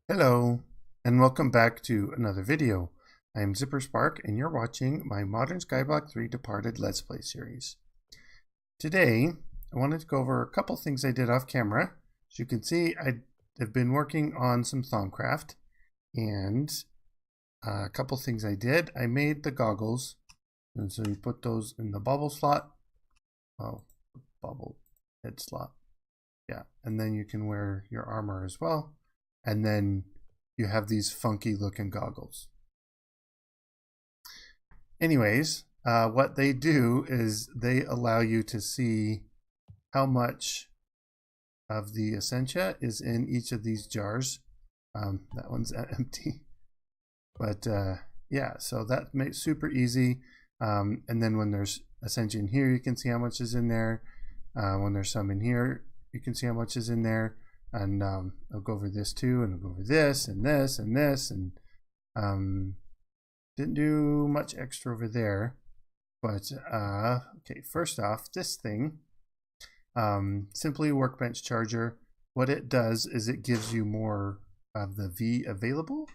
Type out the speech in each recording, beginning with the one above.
Hello, and welcome back to another video. I am ZipperSpark, and you're watching my Modern Skyblock 3 Departed Let's Play series. Today, I wanted to go over a couple things I did off camera. As you can see, I have been working on some Thaumcraft, and a couple things I did. I made the goggles, and so you put those in the bubble slot. Oh, bubble head slot. Yeah, and then you can wear your armor as well. And then you have these funky looking goggles. Anyways, what they do is they allow you to see how much of the essentia is in each of these jars. That one's empty. But yeah, so that makes it super easy. And then when there's essentia in here, you can see how much is in there. When there's some in here, you can see how much is in there. And I'll go over this too, and I'll go over this and this and this, and didn't do much extra over there. But okay, first off, this thing, simply workbench charger. What it does is it gives you more of the V available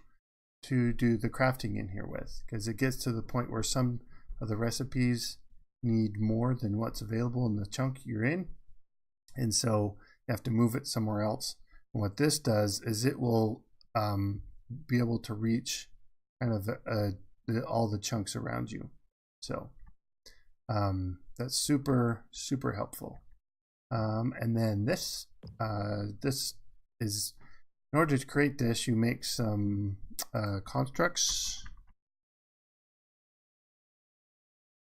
to do the crafting in here with, because it gets to the point where some of the recipes need more than what's available in the chunk you're in, and so you have to move it somewhere else. And what this does is it will be able to reach kind of all the chunks around you. So that's super helpful. And then this is, in order to create this, you make some constructs.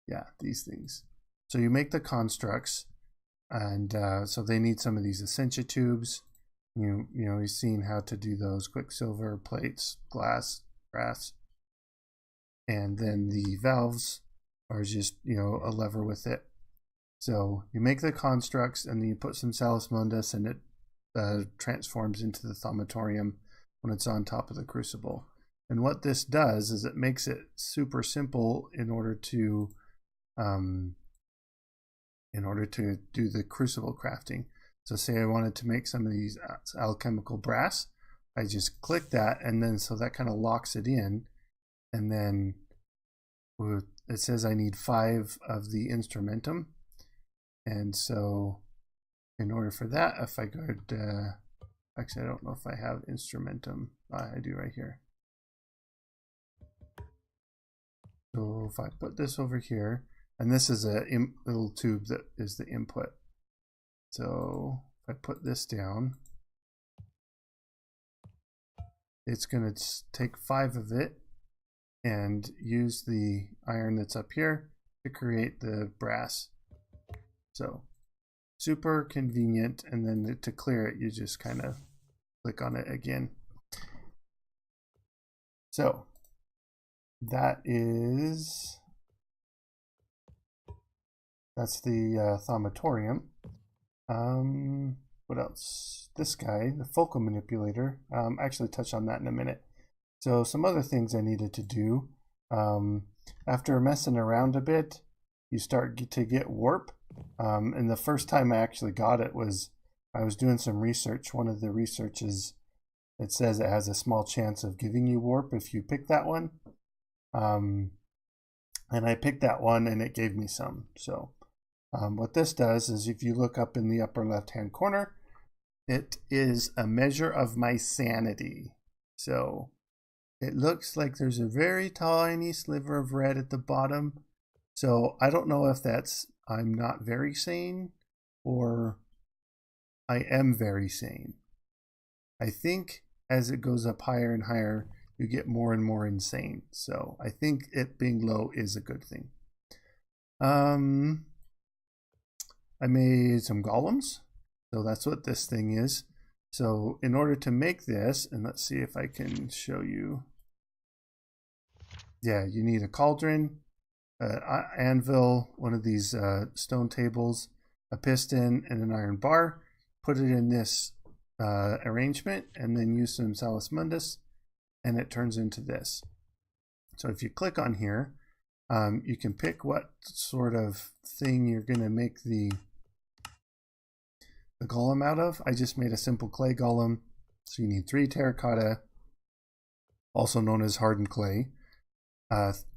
Yeah, these things. So you make the constructs. And so they need some of these essentia tubes. You know, you've seen how to do those: quicksilver, plates, glass, brass. And then the valves are just, you know, a lever with it. So you make the constructs, and then you put some Salus Mundus, and it transforms into the Thaumatorium when it's on top of the crucible. And what this does is it makes it super simple in order to do the crucible crafting. So say I wanted to make some of these alchemical brass, I just click that, and then so that kind of locks it in, and then it says I need 5 of the instrumentum. And so in order for that, if I go to, actually I don't know if I have instrumentum. I do right here. So if I put this over here, and this is a little tube that is the input. So if I put this down, it's going to take 5 of it and use the iron that's up here to create the brass. So super convenient. And then to clear it, you just kind of click on it again. So that's the Thaumatorium. What else? This guy, the focal manipulator. Actually touch on that in a minute. So some other things I needed to do. After messing around a bit, you start to get warp. And the first time I actually got it was I was doing some research. One of the researches, it says it has a small chance of giving you warp if you pick that one. And I picked that one, and it gave me some. So what this does is, if you look up in the upper left hand corner, it is a measure of my sanity. So it looks like there's a very tiny sliver of red at the bottom. So I don't know if that's I'm not very sane or I am very sane. I think as it goes up higher and higher, you get more and more insane. So I think it being low is a good thing. I made some golems. So that's what this thing is. So in order to make this, and let's see if I can show you. Yeah, you need a cauldron, anvil, one of these stone tables, a piston, and an iron bar. Put it in this arrangement, and then use some Salus Mundus, and it turns into this. So if you click on here, you can pick what sort of thing you're going to make the golem out of. I just made a simple clay golem, So you need 3 terracotta, also known as hardened clay,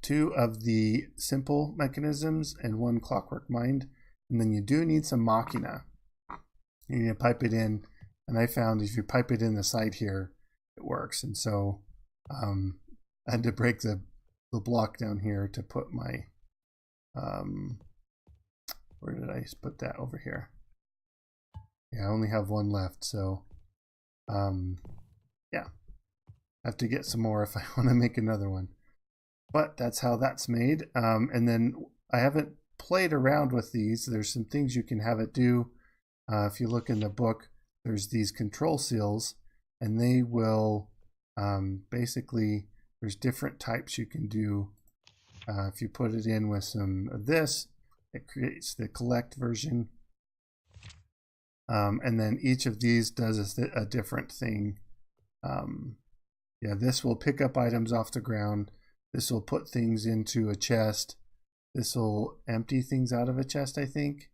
2 of the simple mechanisms, and 1 clockwork mind. And then you do need some machina. You need to pipe it in, and I found if you pipe it in the side here, it works. And so I had to break the block down here to put my where did I put that? Over here. Yeah, I only have 1 left, so yeah, I have to get some more if I want to make another one. But that's how that's made. And then I haven't played around with these. There's some things you can have it do. If you look in the book, there's these control seals, and they will basically, there's different types you can do. If you put it in with some of this, it creates the collect version. And then each of these does a different thing. Yeah, this will pick up items off the ground. This will put things into a chest. This will empty things out of a chest, I think.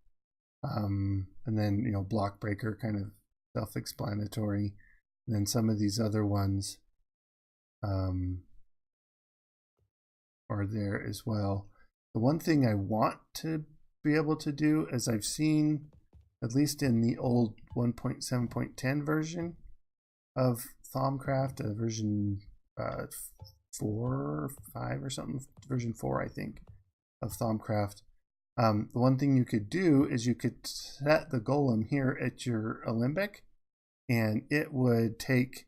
And then, you know, block breaker, kind of self-explanatory. And then some of these other ones are there as well. The one thing I want to be able to do, as I've seen, at least in the old 1.7.10 version of Thaumcraft, version 4 or 5 or something, version 4 I think, of Thaumcraft. The one thing you could do is you could set the golem here at your alembic, and it would take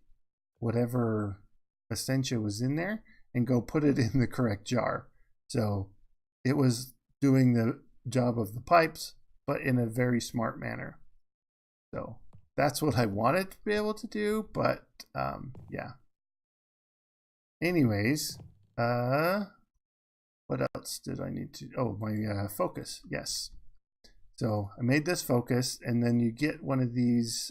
whatever essentia was in there and go put it in the correct jar. So it was doing the job of the pipes, but in a very smart manner. So that's what I wanted to be able to do, but yeah. Anyways, what else did I need to, oh, my focus, yes. So I made this focus, and then you get one of these,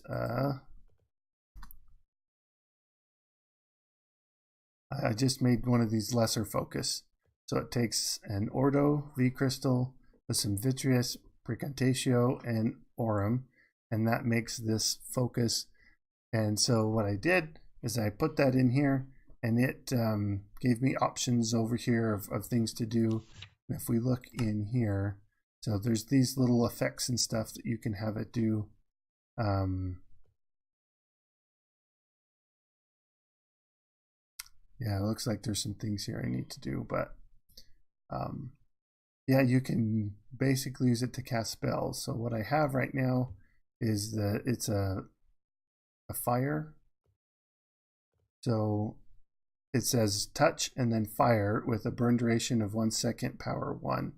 I just made one of these lesser focus. So it takes an Ordo V crystal with some vitreous, precantatio, and aurum, and that makes this focus. And so what I did is I put that in here, and it gave me options over here of things to do. And if we look in here, so there's these little effects and stuff that you can have it do. Yeah, it looks like there's some things here I need to do, but yeah, you can basically use it to cast spells. So what I have right now is that it's a fire. So it says touch and then fire with a burn duration of 1 second, power 1.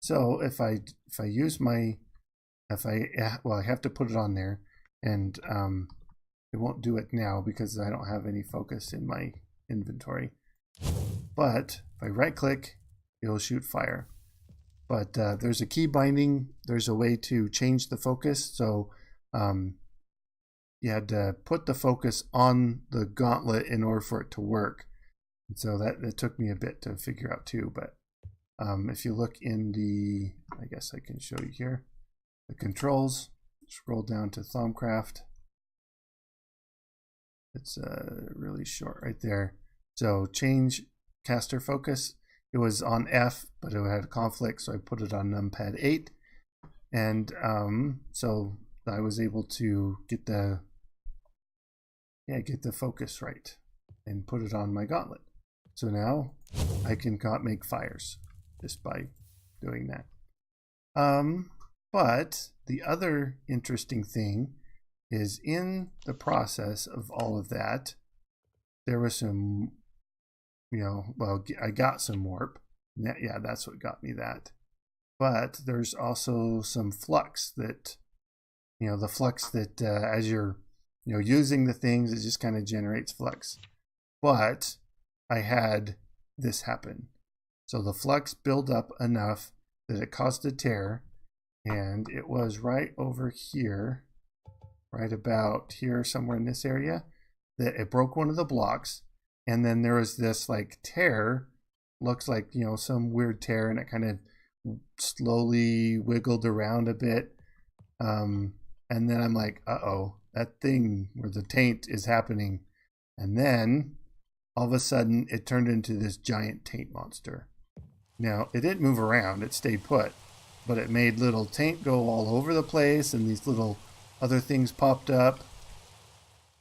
So if I use my, well, I have to put it on there, and it won't do it now because I don't have any focus in my inventory. But if I right click, it'll shoot fire. But there's a key binding. There's a way to change the focus. So you had to put the focus on the gauntlet in order for it to work. And so it took me a bit to figure out too. But if you look in the, I guess I can show you here, the controls, scroll down to Thaumcraft. It's really short right there. So change caster focus. It was on F, but it had a conflict, so I put it on numpad 8. And so I was able to get the focus right and put it on my gauntlet. So now I can make fires just by doing that. But the other interesting thing is, in the process of all of that, there was some, well, I got some warp. Yeah, that's what got me that. But there's also some flux that, the flux that as you're, using the things, it just kind of generates flux. But I had this happen. So the flux built up enough that it caused a tear, and it was right over here, right about here, somewhere in this area, that it broke one of the blocks. And then there was this like tear, looks like, some weird tear, and it kind of slowly wiggled around a bit. And then I'm like, uh-oh, that thing where the taint is happening. And then all of a sudden it turned into this giant taint monster. Now it didn't move around, it stayed put, but it made little taint go all over the place, and these little other things popped up.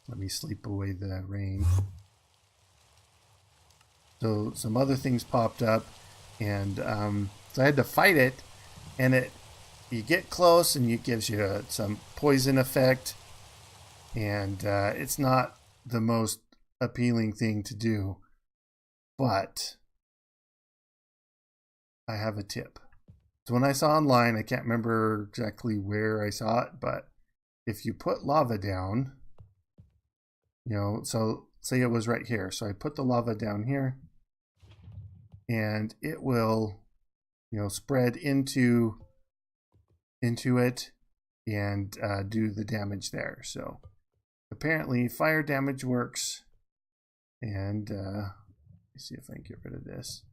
Let me sleep away the rain. So some other things popped up, and so I had to fight it, and you get close and it gives you some poison effect, and it's not the most appealing thing to do, but I have a tip. So when I saw online, I can't remember exactly where I saw it, but if you put lava down, so say it was right here. So I put the lava down here, and it will, spread into it and do the damage there. So apparently fire damage works. And let me see if I can get rid of this.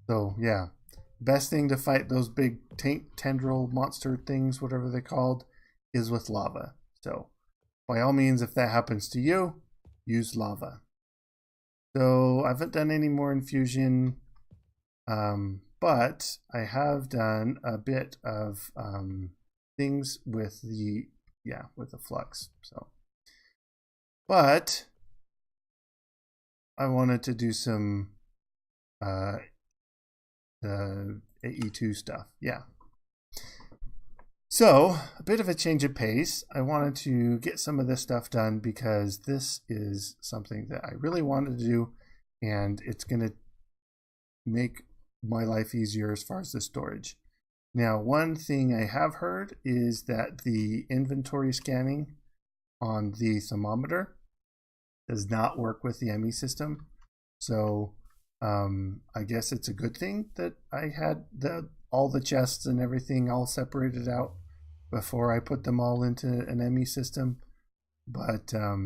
So yeah, best thing to fight those big tendril monster things, whatever they're called, is with lava. So by all means, if that happens to you, use lava. So I haven't done any more infusion, but I have done a bit of things with the Fluix. So, but I wanted to do some the AE2 stuff. Yeah. So a bit of a change of pace. I wanted to get some of this stuff done because this is something that I really wanted to do, and it's going to make my life easier as far as the storage. Now, one thing I have heard is that the inventory scanning on the thermometer does not work with the ME system. So I guess it's a good thing that I had all the chests and everything all separated out before I put them all into an ME system. But I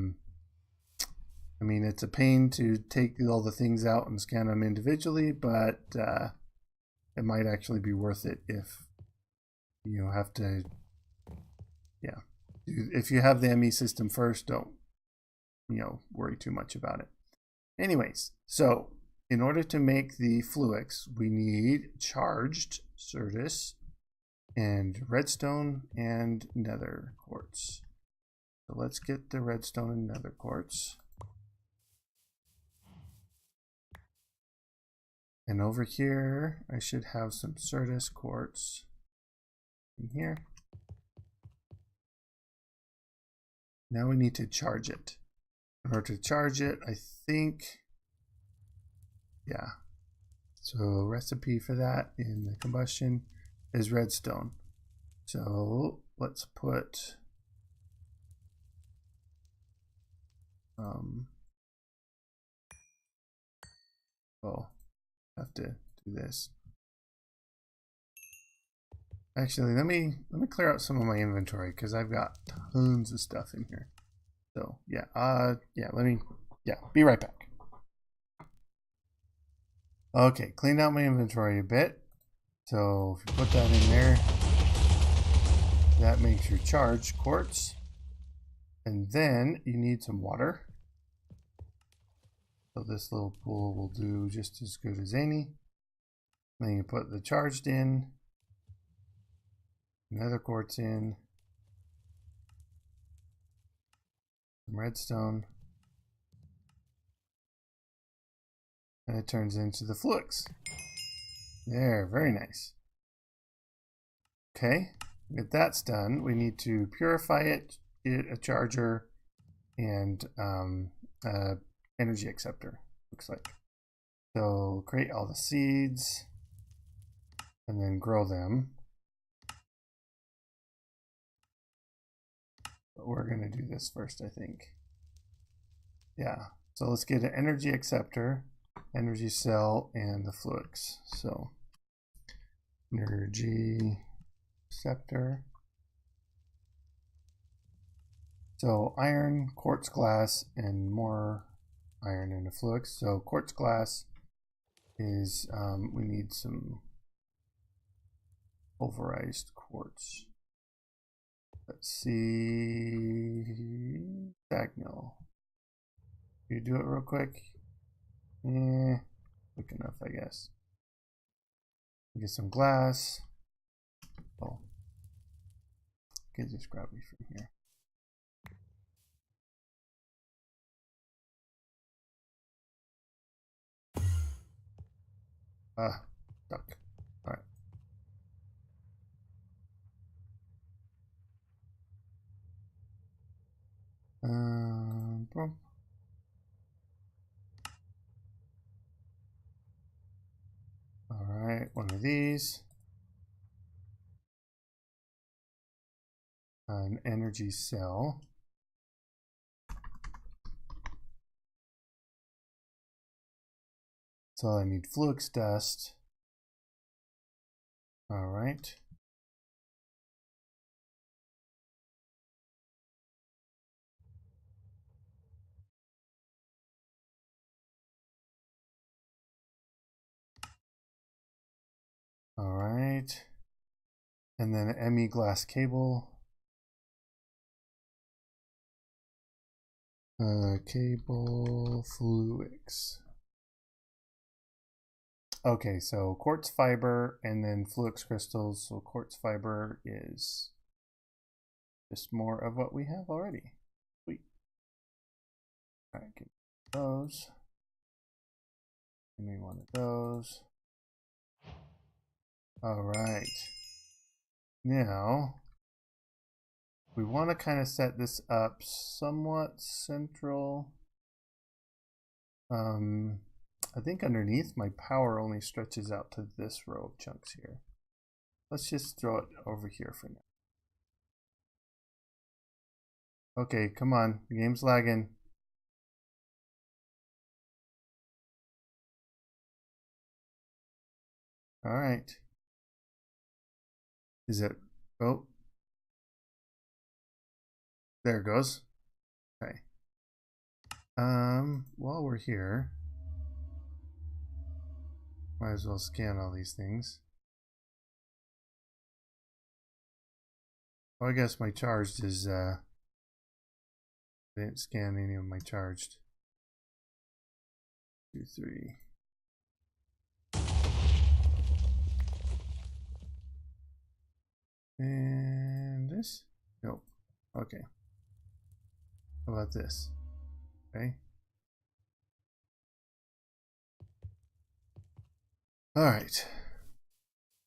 mean, it's a pain to take all the things out and scan them individually, but it might actually be worth it if you have to, if you have the ME system first, don't, worry too much about it. Anyways, so in order to make the Fluix, we need charged Certus and redstone and nether quartz. So let's get the redstone and nether quartz. And over here, I should have some Certus quartz in here. Now we need to charge it. In order to charge it, I think, so recipe for that in the combustion is redstone. So let's put have to do this. Actually, let me clear out some of my inventory because I've got tons of stuff in here. So be right back. Okay, cleaned out my inventory a bit. So if you put that in there, that makes your charged quartz. And then you need some water. So this little pool will do just as good as any. Then you put the charged in, nether quartz in, some redstone, and it turns into the Fluix. There, very nice. Okay, if that's done, we need to purify it, get a charger, and energy acceptor, looks like. So create all the seeds and then grow them. But we're going to do this first, I think. Yeah, so let's get an energy acceptor, energy cell, and the Fluix. So energy acceptor. So iron, quartz glass, and more iron in the Fluix. So quartz glass is we need some pulverized quartz. Let's see, Dagnall. You do it real quick. Yeah, quick enough, I guess. Get some glass. Oh, okay, just grab me from here. Stuck. All right. Boom. All right, one of these. An energy cell. So I need Fluix dust. All right. All right. And then an ME glass cable. Cable Fluix. Okay, so quartz fiber and then Fluix crystals. So quartz fiber is just more of what we have already. Sweet. All right, give me those. Give me one of those. All right. Now, we want to kind of set this up somewhat central. I think underneath my power only stretches out to this row of chunks here. Let's just throw it over here for now. Okay, come on, the game's lagging. All right. Is it? Oh, there it goes. Okay. While we're here, might as well scan all these things. Well, I guess my charged is I didn't scan any of my charged. 2, 3. And this? Nope. Okay. How about this? Okay. All right.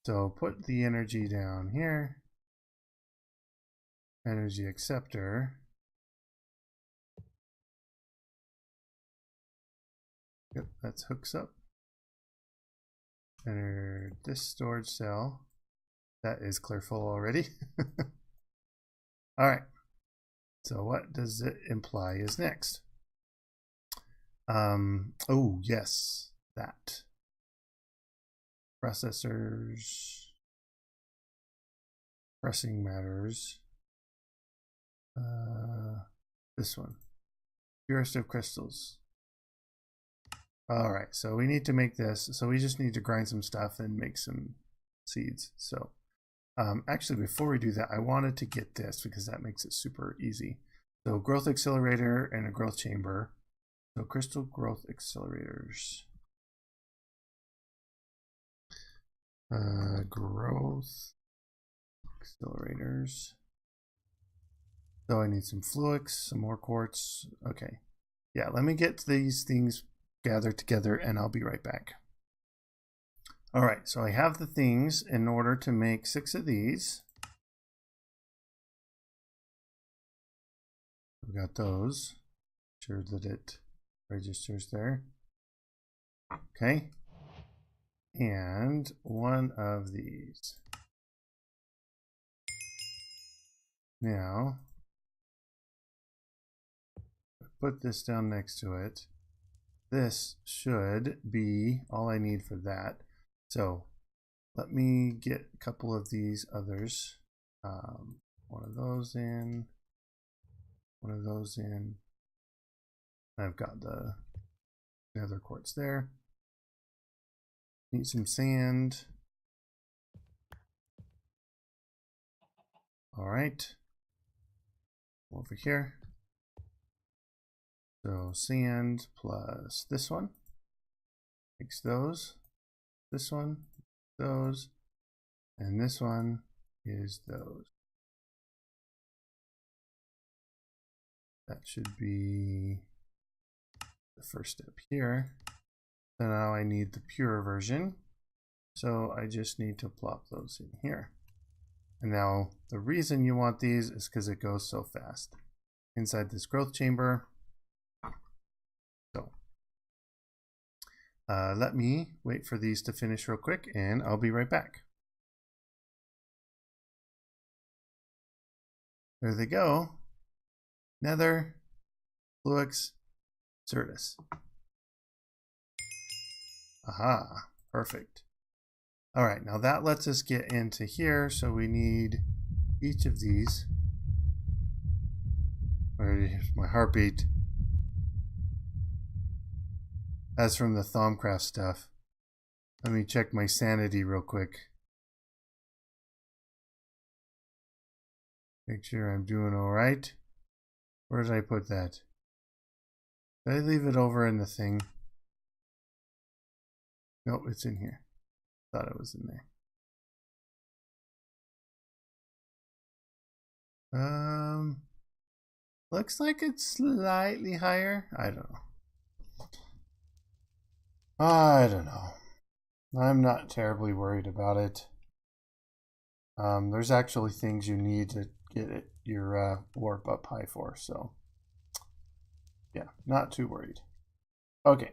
So put the energy down here. Energy acceptor. Yep, that hooks up. Enter this storage cell. That is clear full already. All right. So what does it imply is next? Oh, yes, that. Processors. Pressing matters. This one. Purest of crystals. All right, so we need to make this. So we just need to grind some stuff and make some seeds. So actually, before we do that, I wanted to get this because that makes it super easy. So growth accelerator and a growth chamber. So crystal growth accelerators. Growth accelerators. So I need some Fluix, some more quartz. Okay. Yeah, let me get these things gathered together and I'll be right back. All right, so I have the things in order to make 6 of these. We got those. Sure that it registers there. Okay. And one of these. Now, put this down next to it. This should be all I need for that. So let me get a couple of these others. One of those in, one of those in. I've got the other quartz there. Need some sand. All right. Over here. So sand plus this one. Makes those. This one, those. And this one is those. That should be the first step here. So now I need the pure version. So I just need to plop those in here. And now the reason you want these is because it goes so fast inside this growth chamber. So let me wait for these to finish real quick and I'll be right back. There they go. Nether, Fluix, Certus. Aha, perfect. All right, now that lets us get into here, so we need each of these. Where's my heartbeat? That's from the Thaumcraft stuff. Let me check my sanity real quick. Make sure I'm doing all right. Where did I put that? Did I leave it over in the thing? Nope, it's in here. Thought it was in there. Looks like it's slightly higher. I don't know. I'm not terribly worried about it. There's actually things you need to get your warp up high for, so yeah, not too worried. Okay,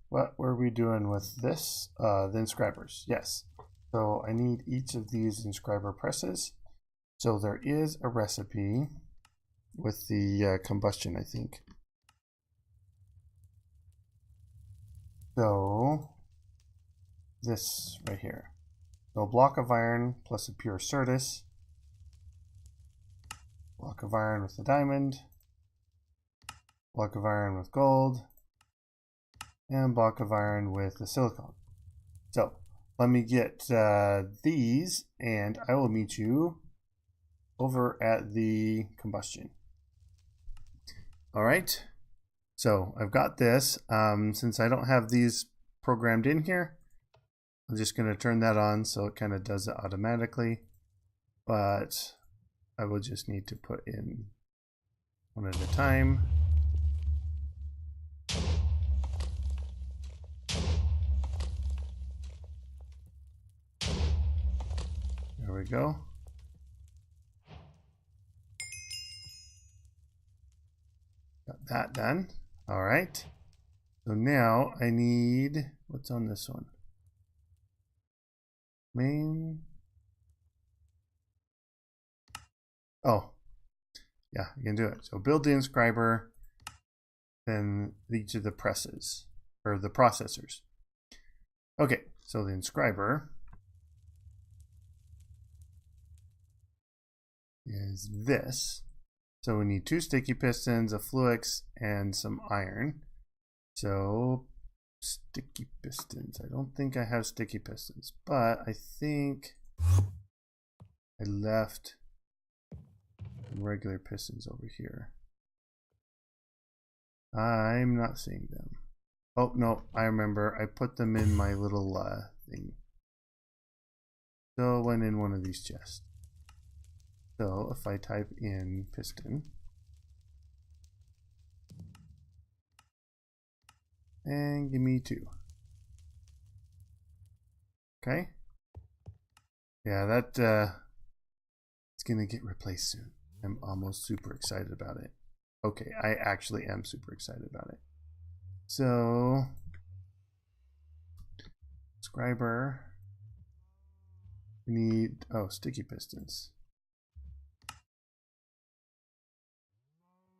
what were we doing with this? The inscribers, yes. So I need each of these inscriber presses. So there is a recipe with the combustion, I think. So this right here. So a block of iron plus a pure Certus. Block of iron with a diamond. Block of iron with gold. And block of iron with the silicon. So let me get these and I will meet you over at the combustion. All right. So I've got this. Since I don't have these programmed in here, I'm just going to turn that on so it kind of does it automatically. But I will just need to put in one at a time. There we go. Got that done. All right. So now I need, what's on this one? Main. Oh, yeah, you can do it. So build the inscriber, then each of the presses, or the processors. Okay, so the inscriber is this. So we need 2 sticky pistons, a Fluix, and some iron. So sticky pistons. I don't think I have sticky pistons, but I think I left regular pistons over here. I'm not seeing them. Oh no, I remember. I put them in my little thing. So it went in one of these chests. So if I type in piston and give me 2. Okay. Yeah, that it's gonna get replaced soon. I'm almost super excited about it. Okay, I actually am super excited about it. So inscriber, we need, oh, sticky pistons.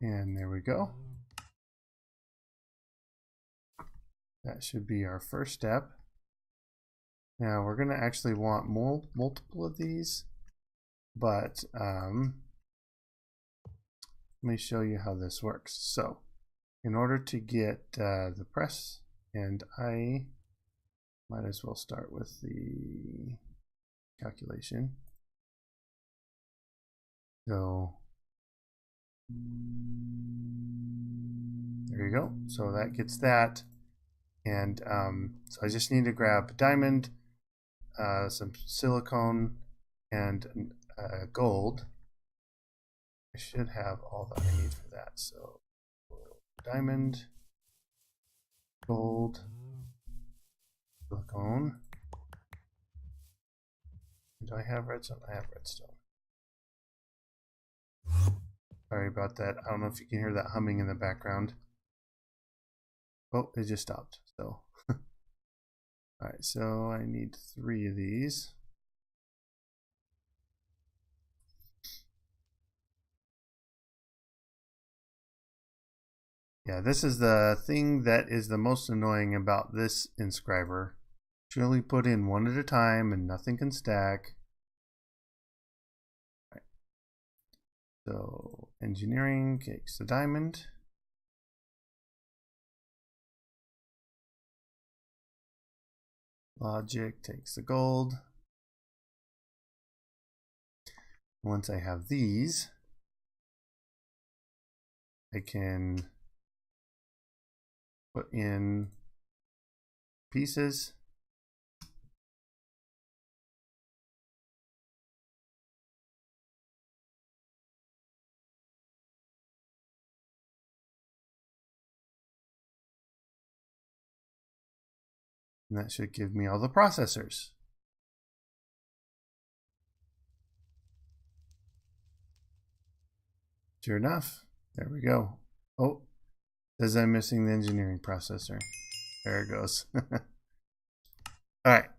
And there we go. That should be our first step. Now we're going to actually want multiple of these, but let me show you how this works. So in order to get the press, and I Might as well start with the calculation. So there you go. So that gets that. And so I just need to grab diamond, some silicone, and gold. I should have all that I need for that. So diamond, gold, silicone. Do I have redstone? I have redstone. Sorry about that. I don't know if you can hear that humming in the background. Oh, it just stopped. So, all right. So I need 3 of these. Yeah, this is the thing that is the most annoying about this inscriber. You only put in 1 at a time and nothing can stack. Right. So engineering takes the diamond. Logic takes the gold. Once I have these, I can put in pieces. And that should give me all the processors. Sure enough, there we go. Oh, says I'm missing the engineering processor. There it goes. All right,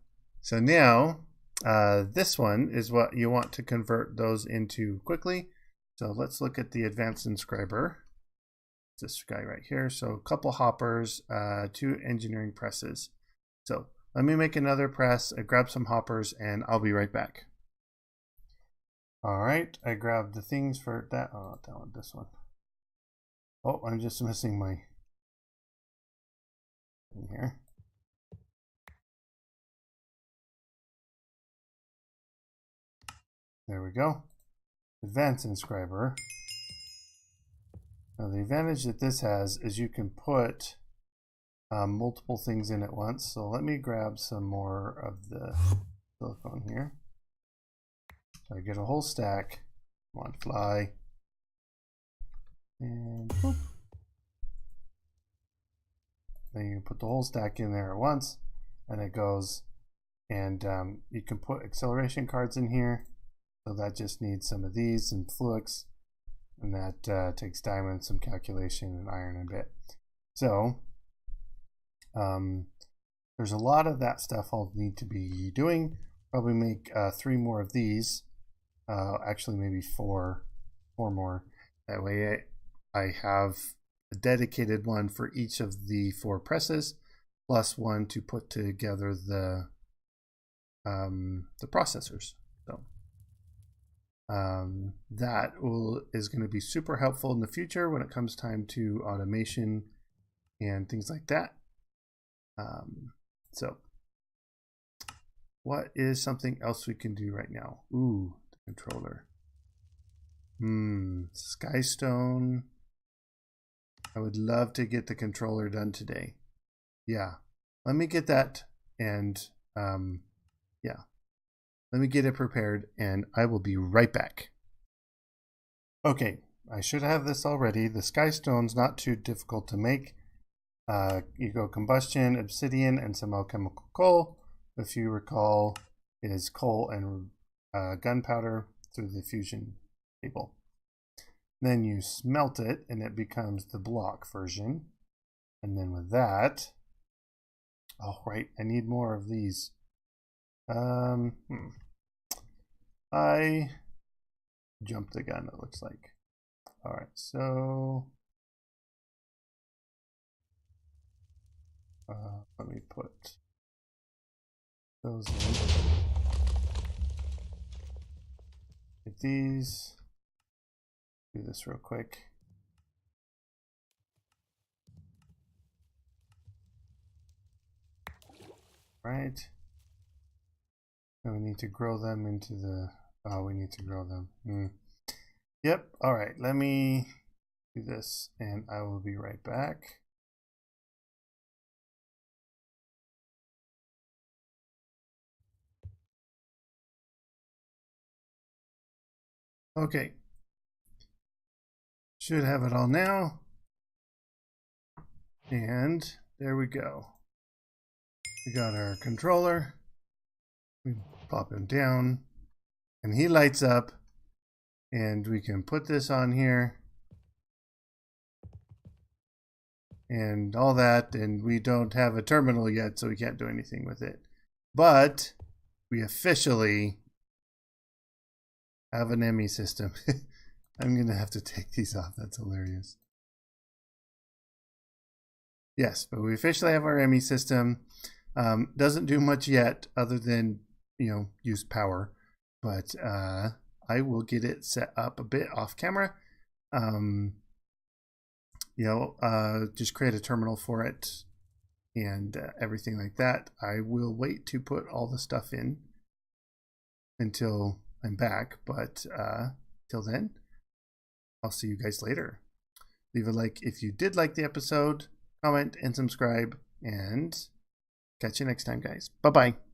so now this one is what you want to convert those into quickly. So let's look at the advanced inscriber. This guy right here. So a couple hoppers, 2 engineering presses. So let me make another press, grab some hoppers, and I'll be right back. All right, I grabbed the things for that. Oh, not that one, this one. Oh, I'm just missing my thing here. There we go. Advanced inscriber. Now the advantage that this has is you can put multiple things in at once. So let me grab some more of the silicone here. So I get a whole stack. Come on, fly. And boop. Then you put the whole stack in there at once, and it goes. And you can put acceleration cards in here. So that just needs some of these and Fluix, and that takes diamond, some calculation, and iron a bit. So there's a lot of that stuff I'll need to be doing. Probably make 3 more of these. Actually, maybe 4 more. That way I have a dedicated one for each of the 4 presses, plus one to put together the processors. So that is going to be super helpful in the future when it comes time to automation and things like that. So what is something else we can do right now? Ooh, the controller. Skystone. I would love to get the controller done today. Yeah, let me get that, and yeah, let me get it prepared, and I will be right back. Okay, I should have this already. The Skystone's not too difficult to make. You go combustion, obsidian, and some alchemical coal. If you recall, is coal and gunpowder through the fusion table. Then you smelt it, and it becomes the block version. And then with that, oh right, I need more of these. I jumped the gun, it looks like. All right, so let me put those in. Get these. Do this real quick. right? And we need to grow them into the, oh, we need to grow them. Yep, all right, let me do this and I will be right back. Okay, should have it all now. And there we go. We got our controller. We pop him down and he lights up, and we can put this on here and all that, and we don't have a terminal yet, so we can't do anything with it. But we officially have an ME system. I'm gonna have to take these off. That's hilarious. Yes, but we officially have our ME system. Doesn't do much yet other than, you know, use power, but I will get it set up a bit off camera. You know, just create a terminal for it and everything like that. I will wait to put all the stuff in until I'm back, but till then, I'll see you guys later. Leave a like if you did like the episode, comment and subscribe, and catch you next time, guys. Bye-bye.